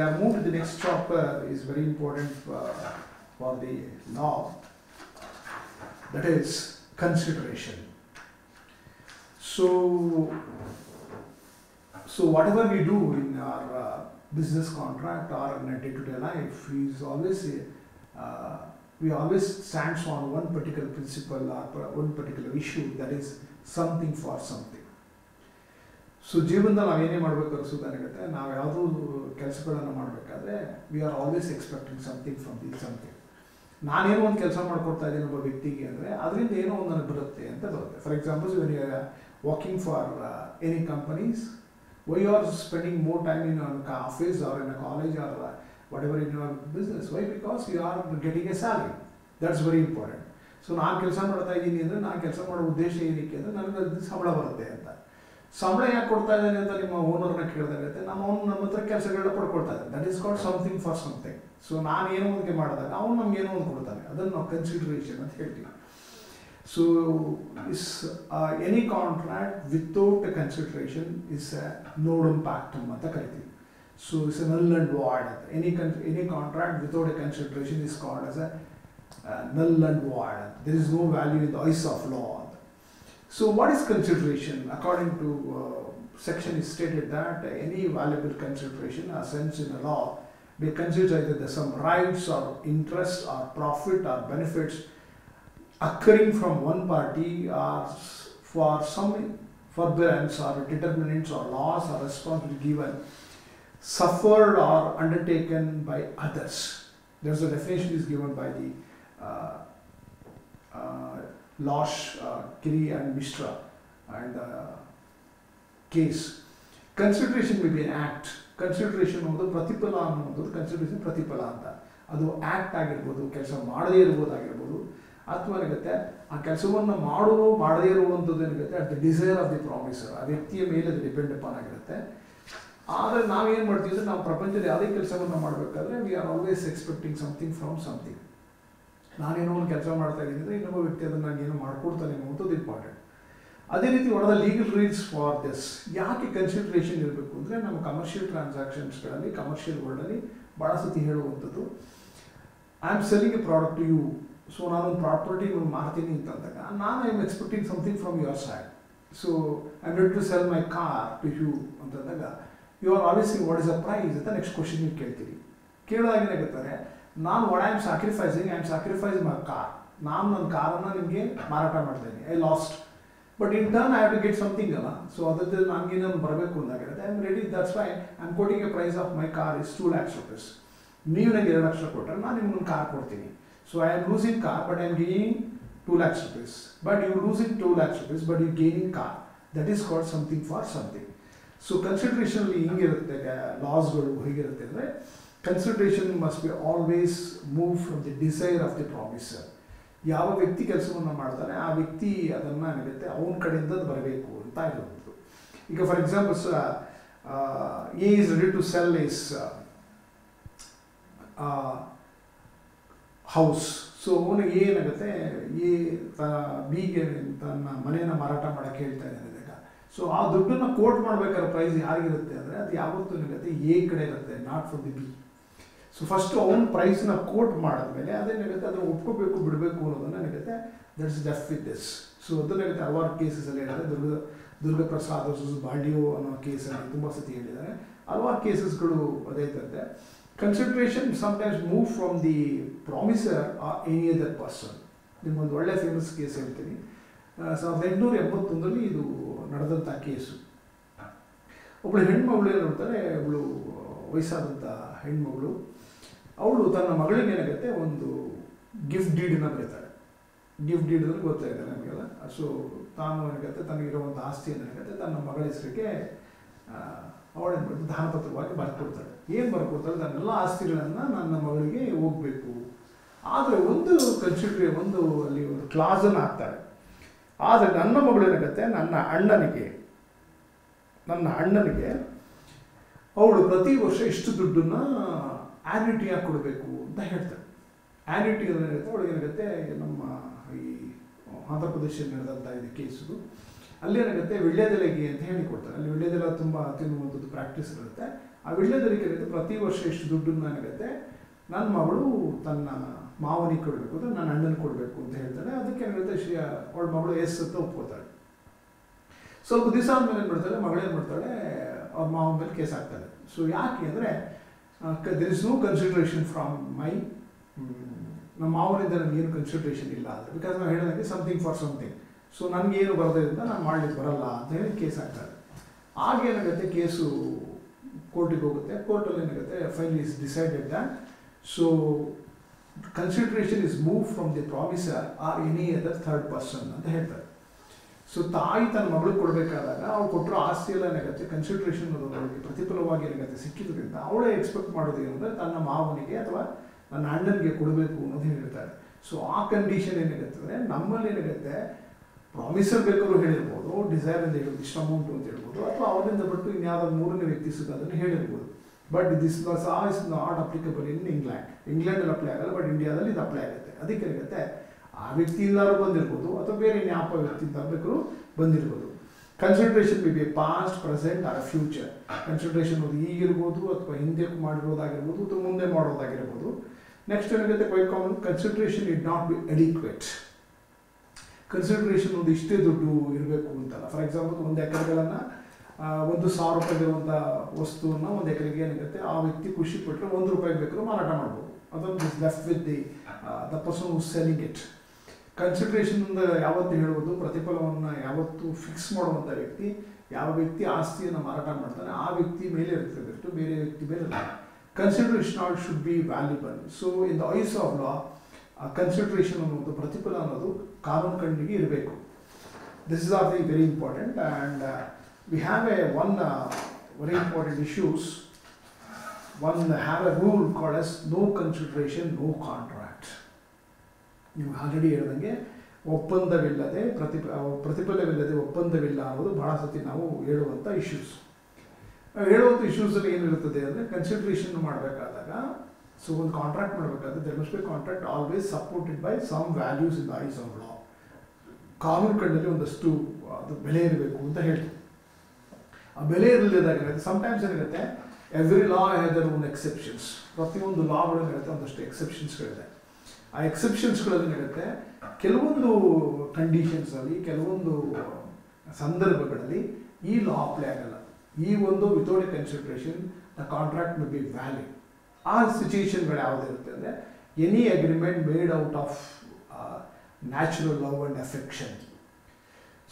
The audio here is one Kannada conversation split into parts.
are moved to the next chapter is very important for the law, that is consideration. So whatever we do in our business contract or in a day-to-day life is always we always stands on one particular principle or one particular issue, that is something for something. So ಜೀವನದಲ್ಲಿ ನಾವು ಏನೇ ಮಾಡಬೇಕು ಅನಿಸೋದಾಗುತ್ತೆ, ನಾವು ಯಾವುದೂ ಕೆಲಸಗಳನ್ನು ಮಾಡಬೇಕಾದ್ರೆ we are always expecting something from the something. ನಾನೇನೋ ಒಂದು ಕೆಲಸ ಮಾಡ್ಕೊಡ್ತಾ ಇದ್ದೀನಿ ಒಬ್ಬ ವ್ಯಕ್ತಿಗೆ ಅಂದರೆ ಅದರಿಂದ ಏನೋ ಒಂದು ನನಗೆ ಬರುತ್ತೆ ಅಂತ ಬರುತ್ತೆ. For examples when you are working for any companies, why you are spending more time in office or in a college or whatever in your business. Why? Because you are getting a salary. That's very important. So ನಾನು ಕೆಲಸ ಮಾಡ್ತಾ ಇದ್ದೀನಿ ಅಂದರೆ ನಾನು ಕೆಲಸ ಮಾಡೋ ಉದ್ದೇಶ ಏನಕ್ಕೆ ಅಂದರೆ ನನಗೆ ಅದು ಸಂಬಳ ಬರುತ್ತೆ ಅಂತ. ಸಂಬಳ ಯಾಕೆ ಕೊಡ್ತಾ ಇದ್ದಾನೆ ಅಂತ ನಿಮ್ಮ ಓನರ್ನ ಕೇಳಿದಾಗುತ್ತೆ, ನಮ್ಮ ಹತ್ರ ಕೆಲಸಗಳನ್ನ ಪಡ್ಕೊಳ್ತಾ ಇದ್ದಾನೆ. That is called something for something. So ನಾನು ಏನೋ ಒಂದು ಮಾಡಿದಾಗ ಅವ್ನು ನಮ್ಗೆ ಏನೋ ಒಂದು ಕೊಡ್ತಾನೆ, ಅದನ್ನು ನಾವು ಕನ್ಸಿಡರೇಷನ್ ಅಂತ ಹೇಳ್ತೀವಿ. So is any contract without consideration is ನೋಡಮ್ ಪ್ಯಾಕ್ಟಮ್ ಅಂತ ಕರಿತೀವಿ. So it's a null and void. Any contract without a consideration is called as a null and void. There is no value in the eyes of law. So what is consideration? According to section is stated that any valuable consideration or sense in the law may consider either some rights or interest or profit or benefits occurring from one party or for some forbearance or determinants or loss or responsibility given, suffered or undertaken by others. There's a definition is given by the Losh, Kiri and Mishra and case. Consideration may be an act. Consideration ಅನ್ನೋದು ಪ್ರತಿಫಲ ಅನ್ನೋದು ಕನ್ಸಿಡರೇಷನ್ ಪ್ರತಿಫಲ ಅಂತ. ಅದು ಆ್ಯಕ್ಟ್ ಆಗಿರ್ಬೋದು, ಕೆಲಸ ಮಾಡದೇ ಇರ್ಬೋದಾಗಿರ್ಬೋದು, ಅಥವಾ ಏನಾಗುತ್ತೆ ಆ ಕೆಲಸವನ್ನು ಮಾಡದೇ ಇರುವಂಥದ್ದು ಏನಾಗುತ್ತೆ at the desire of the promisor, ಆ ವ್ಯಕ್ತಿಯ ಮೇಲೆ ಅದು ಡಿಪೆಂಡ್ ಅಪಾನ್ ಆಗಿರುತ್ತೆ. ಆದರೆ ನಾವೇನು ಮಾಡ್ತೀವಿ ಅಂದರೆ ನಾವು ಪ್ರಪಂಚದ ಯಾವುದೇ ಕೆಲಸವನ್ನು ಮಾಡಬೇಕಾದ್ರೆ we are always expecting something from something. ನಾನೇನೋ ಒಂದು ಕೆಲಸ ಮಾಡ್ತಾ ಇದ್ದೀನಿ ಅಂದರೆ ಇನ್ನೊಬ್ಬ ವ್ಯಕ್ತಿ ಅದನ್ನು ನಾನು ಏನೋ ಮಾಡ್ಕೊಡ್ತಾನೆ ಅನ್ನೋದು ಇಂಪಾರ್ಟೆಂಟ್. ಅದೇ ರೀತಿ one of the legal reels for this. ಯಾಕೆ ಕನ್ಸಿಡರೇಷನ್ ಇರಬೇಕು ಅಂದರೆ ನಮ್ಮ ಕಮರ್ಷಿಯಲ್ ಟ್ರಾನ್ಸಾಕ್ಷನ್ಸ್ಗಳಲ್ಲಿ ಕಮರ್ಷಿಯಲ್ ವರ್ಲ್ಡಲ್ಲಿ ಭಾಳ ಸತಿ ಹೇಳುವಂಥದ್ದು, I am selling a product to you. So ನಾನೊಂದು ಪ್ರಾಪರ್ಟಿ ಮಾರ್ತೀನಿ ಅಂತಂದಾಗ ನಾನು I am expecting something from your side. So I am ready to sell my car to you ಅಂತಂದಾಗ you are always sing what is a price ಅಂತ ನೆಕ್ಸ್ಟ್ ಕ್ವಶನ್ ನೀವು ಕೇಳ್ತೀರಿ. ಕೇಳಿದಾಗ ಏನಾಗುತ್ತಾರೆ, ನಾನು what I am sacrificing my car. ನಾನು ನನ್ನ ಕಾರನ್ನು ನಿಮಗೆ ಮಾರಾಟ ಮಾಡ್ತೇನೆ, I lost, but in turn I have to get something ಅಲ್ಲ. ಸೊ ಅದ್ರದ್ದು ನನಗೇನೊಂದು ಬರಬೇಕು ಅಂದಾಗಿರುತ್ತೆ. I am ready, that's why I am quoting a price of my car is 2 lakhs rupees. ನೀವು ನನಗೆ 2 ಲಕ್ಷ ಕೊಟ್ಟರೆ ನಾನು ನಿಮ್ಗೆ ಒಂದು ಕಾರ್ ಕೊಡ್ತೀನಿ. So I am losing car but I am gaining 2 lakhs rupees. But you losing 2 lakhs rupees but you gaining car. That is called something for something. So ಕನ್ಸಿಡರೇಷನಲ್ಲಿ ಹಿಂಗಿರುತ್ತೆ, ಲಾಸ್ಗಳು ಹೇಗಿರುತ್ತೆ ಅಂದರೆ consideration must be always move from the desire of the promisor. ಯಾವ ವ್ಯಕ್ತಿ ಕೆಲಸವನ್ನು ಮಾಡ್ತಾನೆ ಆ ವ್ಯಕ್ತಿ ಅದನ್ನು ಏನಾಗುತ್ತೆ ಅವನ ಕಡೆಯಿಂದ ಅದು ಬರಬೇಕು ಅಂತ ಇರುವಂಥದ್ದು. ಈಗ for examples A is ready to sell his house. So ಅವನಿಗೆ ಏನಾಗುತ್ತೆ, ಎ ಬಿಗೆ ತನ್ನ ಮನೆಯನ್ನು ಮಾರಾಟ ಮಾಡೋಕ್ಕೆ ಹೇಳ್ತಾ ಇದ್ದಾನೆ. ಸೊ ಆ ದುಡ್ಡನ್ನು ಕೋಟ್ ಮಾಡಬೇಕಾದ್ರೆ ಪ್ರೈಸ್ ಯಾರಿಗಿರುತ್ತೆ ಅಂದರೆ ಅದು ಯಾವತ್ತೂ ಏನಾಗುತ್ತೆ ಎ ಕಡೆ ಇರುತ್ತೆ, not from the B. So first ಅವನ ಪ್ರೈಸ್ನ ಕೋಟ್ ಮಾಡಿದ್ಮೇಲೆ ಅದೇನಾಗುತ್ತೆ ಅದನ್ನು ಒಪ್ಕೋಬೇಕು ಬಿಡಬೇಕು ಅನ್ನೋದನ್ನು ಏನಾಗುತ್ತೆ that's deaf with this. So ಅದನ್ನೇನಾಗುತ್ತೆ ಹಲವಾರು ಕೇಸಸಲ್ಲಿ ಹೇಳಿದ್ದಾರೆ. ದುರ್ಗಪ್ರಸಾದ್ ವರ್ಸಸ್ ಬಾಲ್ಡಿಯೋ ಅನ್ನೋ ಕೇಸಲ್ಲಿ ತುಂಬ ಸತಿ ಹೇಳಿದ್ದಾರೆ. ಹಲವಾರು ಕೇಸಸ್ಗಳು ಅದೇ ಇರುತ್ತೆ. Consideration sometimes move from the promisor or any other person. ನಿಮ್ಮೊಂದು ಒಳ್ಳೆ ಫೇಮಸ್ ಕೇಸ್ ಹೇಳ್ತೀನಿ. 1881 ಇದು ನಡೆದಂಥ ಕೇಸು. ಒಬ್ಬಳು ಹೆಣ್ಮಗಳು ಏನು ನೋಡ್ತಾರೆ, ಒಬ್ಬಳು ವಯಸ್ಸಾದಂಥ ಹೆಣ್ಮಗಳು, ಅವಳು ತನ್ನ ಮಗಳಿಗೆ ಏನಾಗುತ್ತೆ ಒಂದು ಗಿಫ್ಟ್ ಡೀಡನ್ನು ಬರೀತಾರೆ. ಗಿಫ್ಟ್ ಡೀಡ್ ಅಂದರೆ ಗೊತ್ತಾಗಿದೆ ನಮಗೆಲ್ಲ. ಸೊ ತಾನು ಏನಾಗುತ್ತೆ ತನಗಿರುವಂಥ ಆಸ್ತಿಯನ್ನು ಏನಾಗುತ್ತೆ ತನ್ನ ಮಗಳ ಹೆಸರಿಗೆ ಅವಳೇನು ಮಾಡ್ತಾರೆ ದಾನಪತ್ರವಾಗಿ ಬರ್ಕೊಡ್ತಾಳೆ. ಏನು ಬರ್ಕೊಡ್ತಾಳೆ, ತನ್ನೆಲ್ಲ ಆಸ್ತಿಗಳನ್ನು ನನ್ನ ಮಗಳಿಗೆ ಹೋಗಬೇಕು. ಆದರೆ ಒಂದು ಅಲ್ಲಿ ಒಂದು ಕ್ಲಾಸನ್ನು ಹಾಕ್ತಾಳೆ. ಆದರೆ ನನ್ನ ಮಗಳು ಏನಾಗುತ್ತೆ ನನ್ನ ಅಣ್ಣನಿಗೆ ಅವಳು ಪ್ರತಿ ವರ್ಷ ಇಷ್ಟು ದುಡ್ಡನ್ನು ಆ್ಯನ್ಯುಟಿಯಾಗಿ ಕೊಡಬೇಕು ಅಂತ ಹೇಳ್ತಾಳೆ. ಆ್ಯನ್ಯುಟಿ ಏನಾಗುತ್ತೆ ಅವಳಿಗೆ ಏನಾಗುತ್ತೆ ನಮ್ಮ ಈ ಆಂಧ್ರ ಪ್ರದೇಶದಲ್ಲಿ ನಡೆದಂಥ ಇದು ಕೇಸು. ಅಲ್ಲಿ ಏನಾಗುತ್ತೆ ವಿಳ್ಯದೆಲೆಗೆ ಅಂತ ಹೇಳಿಕೊಡ್ತಾರೆ. ಅಲ್ಲಿ ವಿಳ್ಯದೆಲೆ ತುಂಬ ತಿನ್ನುವಂಥದ್ದು ಪ್ರಾಕ್ಟೀಸ್ ಇರುತ್ತೆ. ಆ ವಿಳ್ಯದರಿಕೆ ಏನಾಗುತ್ತೆ, ಪ್ರತಿ ವರ್ಷ ಎಷ್ಟು ದುಡ್ಡನ್ನು ಏನಾಗುತ್ತೆ ನನ್ನ ಮಗಳು ತನ್ನ ಮಾವನಿಗೆ ಕೊಡಬೇಕು ಅಂದರೆ ನನ್ನ ಅಣ್ಣನಿಗೆ ಕೊಡಬೇಕು ಅಂತ ಹೇಳ್ತಾಳೆ. ಅದಕ್ಕೆ ಏನಾಗುತ್ತೆ ಅವಳ ಮಗಳು ಎಸ್ ಅಂತ ಒಪ್ಕೋತಾಳೆ. ಸ್ವಲ್ಪ ದಿವಸ ಆದಮೇಲೆ ಏನು ಮಾಡ್ತಾಳೆ, ಮಗಳೇನು ಮಾಡ್ತಾಳೆ, ಅವ್ರ ಮಾವನ ಮೇಲೆ ಕೇಸ್ ಹಾಕ್ತಾಳೆ. ಸೊ ಯಾಕೆ ಅಂದರೆ there is no consideration from my, ನಮ್ಮ ಮಾವನಿಂದ ನನಗೇನು ಕನ್ಸಿಡರೇಷನ್ ಇಲ್ಲ ಅಂದರೆ, ಬಿಕಾಸ್ ನಾವು ಹೇಳಿದಂಗೆ ಸಮಥಿಂಗ್ ಫಾರ್ ಸಮಥಿಂಗ್. ಸೊ ನನಗೇನು ಬರೋದ್ರಿಂದ ನಾನು ಮಾಡಲಿಕ್ಕೆ ಬರಲ್ಲ ಅಂತ ಹೇಳಿ ಕೇಸ್ ಹಾಕ್ತಾರೆ. ಆಗೇನಾಗುತ್ತೆ, ಕೇಸು ಕೋರ್ಟಿಗೆ ಹೋಗುತ್ತೆ. ಕೋರ್ಟಲ್ಲಿ ಏನಾಗುತ್ತೆ, file is decided that so consideration is move from the promisor or any other third person ಅಂತ ಹೇಳ್ತಾರೆ. ಸೊ ತಾಯಿ ತನ್ನ ಮಗಳಿಗೆ ಕೊಡಬೇಕಾದಾಗ ಅವ್ರು ಕೊಟ್ಟರು ಆಸ್ತಿ ಎಲ್ಲ ಏನಾಗುತ್ತೆ, ಕನ್ಸಿಡರೇಷನ್ ಅನ್ನೋದೊಳಗೆ ಪ್ರತಿಫಲವಾಗಿ ಏನಾಗುತ್ತೆ ಸಿಕ್ಕಿದ್ರಿಂದ ಅವಳೇ ಎಕ್ಸ್ಪೆಕ್ಟ್ ಮಾಡೋದು ಏನಂದರೆ ತನ್ನ ಮಾವನಿಗೆ ಅಥವಾ ನನ್ನ ಅಣ್ಣನಿಗೆ ಕೊಡಬೇಕು ಅನ್ನೋದು ಹೇಳ್ತಾರೆ. ಸೊ ಆ ಕಂಡೀಷನ್ ಏನಾಗುತ್ತೆ ಅಂದರೆ, ನಮ್ಮಲ್ಲಿ ಏನಾಗುತ್ತೆ ಪ್ರಾಮಿಸರ್ ಬೇಕಾದ್ರೂ ಹೇಳಿರ್ಬೋದು, ಡಿಸೈರ್ ಅಂತ ಹೇಳ್ಬೋದು, ಇಷ್ಟು ಅಮೌಂಟು ಅಂತ ಹೇಳ್ಬೋದು, ಅಥವಾ ಅವರಿಂದ ಬಿಟ್ಟು ಇನ್ಯಾವುದಾದ್ರು ಮೂರನೇ ವ್ಯಕ್ತಿ ಸುತ್ತ ಅದನ್ನು ಹೇಳಿರ್ಬೋದು. But this law is not applicable in ಇಂಗ್ಲೆಂಡಲ್ಲಿ ಅಪ್ಲೈ ಆಗಲ್ಲ, ಬಟ್ ಇಂಡಿಯಾದಲ್ಲಿ ಇದು ಅಪ್ಲೈ ಆಗುತ್ತೆ. ಅದಕ್ಕೆ ಏನಾಗುತ್ತೆ, ಆ ವ್ಯಕ್ತಿಯಿಂದಾರು ಬಂದಿರ್ಬೋದು ಅಥವಾ ಬೇರೆ ಇನ್ಯಾವ ವ್ಯಕ್ತಿಯಿಂದ ಬೇಕಾದ್ರೂ ಬಂದಿರ್ಬೋದು. Consideration may be past, present or future. Consideration ಅದು ಈಗಿರ್ಬೋದು ಅಥವಾ ಹಿಂದೆ ಮಾಡಿರೋದಾಗಿರ್ಬೋದು ಅಥವಾ ಮುಂದೆ ಮಾಡೋದಾಗಿರ್ಬೋದು. ನೆಕ್ಸ್ಟ್ ಏನಾಗುತ್ತೆ, quite common, consideration need not be adequate. Consideration ಒಂದು ಇಷ್ಟೇ ದುಡ್ಡು ಇರಬೇಕು ಅಂತಲ್ಲ. ಫಾರ್ ಎಕ್ಸಾಂಪಲ್, ಒಂದು ಎಕರೆಗಳನ್ನು 1,000 ರೂಪಾಯಿ ಇರುವಂಥ ವಸ್ತುವನ್ನು 1 ಎಕರೆಗೆ ಏನಾಗುತ್ತೆ, ಆ ವ್ಯಕ್ತಿ ಖುಷಿ ಪಟ್ಟರೆ 1 ರೂಪಾಯಿ ಬೇಕಾದ್ರೂ ಮಾರಾಟ ಮಾಡ್ಬೋದು. ಅದೊಂದು is left with the person who selling it. Consideration ಯಾವತ್ತು ಹೇಳ್ಬೋದು, ಪ್ರತಿಫಲವನ್ನು ಯಾವತ್ತು ಫಿಕ್ಸ್ ಮಾಡುವಂಥ ವ್ಯಕ್ತಿ, ಯಾವ ವ್ಯಕ್ತಿ ಆಸ್ತಿಯನ್ನು ಮಾರಾಟ ಮಾಡ್ತಾನೆ ಆ ವ್ಯಕ್ತಿ ಮೇಲೆ ಇರ್ತದೆ ಬಿಟ್ಟು ಬೇರೆ ವ್ಯಕ್ತಿ ಮೇಲೆ ಇಲ್ಲ. Consideration all should be valuable. So in the eyes of law, consideration ಅನ್ನೋದು, ಪ್ರತಿಫಲ ಅನ್ನೋದು ಕಾನೂನು ಕಣ್ಣಿಗೆ ಇರಬೇಕು. This is R the very important. And we have one very important issues. One have a rule called as no consideration, no contract. ನೀವು ಆಲ್ರೆಡಿ ಹೇಳ್ದಂಗೆ ಒಪ್ಪಂದವಿಲ್ಲದೆ ಪ್ರತಿಫಲವಿಲ್ಲದೆ ಒಪ್ಪಂದವಿಲ್ಲ ಅನ್ನೋದು ಬಹಳ ಸತಿ ನಾವು ಹೇಳುವಂಥ ಇಶ್ಯೂಸ್. ಹೇಳುವಂಥ ಇಶ್ಯೂಸಲ್ಲಿ ಏನಿರುತ್ತದೆ ಅಂದರೆ, ಕನ್ಸಿಡರೇಷನ್ ಮಾಡಬೇಕಾದಾಗ, ಸೊ ಒಂದು ಕಾಂಟ್ರಾಕ್ಟ್ ಮಾಡಬೇಕಾದ್ರೆ there must be contract always supported by some values in the eyes of law. ಕಾನೂನು ಕಣ್ಣಲ್ಲಿ ಒಂದಷ್ಟು ಅದು ಬೆಲೆ ಇರಬೇಕು ಅಂತ ಹೇಳ್ತೀವಿ. ಆ ಬೆಲೆ ಇರಲಿಲ್ಲದಾಗ ಸಮ್ಟೈಮ್ಸ್ ಏನಿರುತ್ತೆ, every law has their own exceptions. ಪ್ರತಿಯೊಂದು ಲಾಗಳಿರುತ್ತೆ ಒಂದಷ್ಟು ಎಕ್ಸೆಪ್ಷನ್ಸ್ಗಳಿದೆ. ಆ ಎಕ್ಸೆಪ್ಷನ್ಸ್ಗಳಲ್ಲಿ ಏನಾಗುತ್ತೆ, ಕೆಲವೊಂದು ಕಂಡೀಷನ್ಸಲ್ಲಿ, ಕೆಲವೊಂದು ಸಂದರ್ಭಗಳಲ್ಲಿ ಈ ಲಾ ಅಪ್ಲೈ ಆಗಲ್ಲ. ಈ ಒಂದು without A consideration the contract may be valid. ಆ ಸಿಚುಯೇಷನ್ಗಳು ಯಾವುದಿರುತ್ತೆ ಅಂದರೆ, any agreement made out of natural love and affection.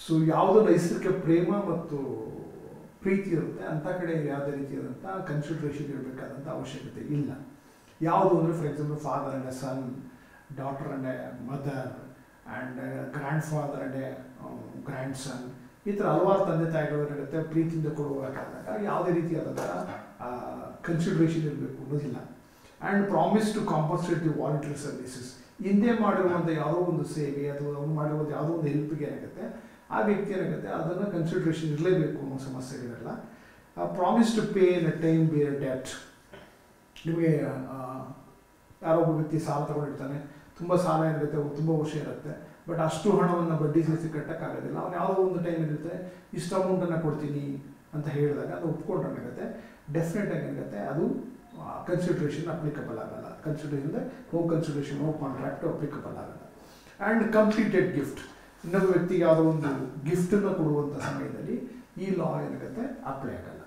So ಯಾವುದೋ ನೈಸರ್ಗಿಕ ಪ್ರೇಮ ಮತ್ತು ಪ್ರೀತಿ ಇರುತ್ತೆ, ಅಂಥ ಕಡೆ ಯಾವುದೇ ರೀತಿಯಾದಂಥ ಕನ್ಸಿಡರೇಷನ್ ಇರಬೇಕಾದಂಥ ಅವಶ್ಯಕತೆ ಇಲ್ಲ. ಯಾವುದು ಅಂದರೆ, for example, father and a son, daughter and a mother, and grandfather and a grandson, ಈ ಥರ ಹಲವಾರು ತಂದೆ ತಾಯಿಗಳು ಏನಾಗುತ್ತೆ ಪ್ರೀತಿಯಿಂದ ಕೊಡುವಾದಾಗ ಯಾವುದೇ ರೀತಿಯಾದಂಥ ಕನ್ಸಿಡರೇಷನ್ ಇರಬೇಕು ಅನ್ನೋದಿಲ್ಲ. And promise to compensate the voluntary services. ಹಿಂದೆ ಮಾಡಿರುವಂಥ ಯಾವುದೋ ಒಂದು ಸೇವೆ ಅಥವಾ ಅವ್ನು ಮಾಡಿರುವಂಥ ಯಾವುದೋ ಒಂದು ಹೆಲ್ಪ್ಗೆ ಏನಾಗುತ್ತೆ, ಆ ವ್ಯಕ್ತಿ ಏನಾಗುತ್ತೆ ಅದನ್ನು ಕನ್ಸಿಡರೇಷನ್ ಇರಲೇಬೇಕು ಅನ್ನೋ ಸಮಸ್ಯೆಗಳಿರಲ್ಲ. Promise to pay in a time barred debt. ನಿಮಗೆ ಯಾರೋ ಒಬ್ಬ ವ್ಯಕ್ತಿ ಸಾಲ ತೊಗೊಂಡಿರ್ತಾನೆ, ತುಂಬ ಸಾಲ ಇರುತ್ತೆ, ತುಂಬ ವರ್ಷ ಇರುತ್ತೆ, ಬಟ್ ಅಷ್ಟು ಹಣವನ್ನು ಬಡ್ಡಿ ಸೇರಿಸಿ ಕಟ್ಟೋಕ್ಕಾಗೋದಿಲ್ಲ. ಅವ್ನು ಯಾವುದೋ ಒಂದು ಟೈಮ್ ಇರುತ್ತೆ, ಇಷ್ಟು ಅಮೌಂಟನ್ನು ಕೊಡ್ತೀನಿ ಅಂತ ಹೇಳಿದಾಗ ಅದು ಒಪ್ಕೊಂಡ್ರೆ ಏನಾಗುತ್ತೆ, ಡೆಫಿನೆಟಾಗಿ ಏನಾಗುತ್ತೆ ಅದು ಕನ್ಸಿಡರೇಷನ್ ಅಪ್ಲಿಕಬಲ್ ಆಗಲ್ಲ. Consideration no consideration, no contract applicable ಆಗಲ್ಲ. And completed gift. ಇನ್ನೊಬ್ಬ ವ್ಯಕ್ತಿಗೆ ಯಾವುದೋ ಒಂದು ಗಿಫ್ಟನ್ನು ಕೊಡುವಂಥ ಸಮಯದಲ್ಲಿ ಈ ಲಾ ಏನಾಗುತ್ತೆ ಅಪ್ಲೈ ಆಗಲ್ಲ.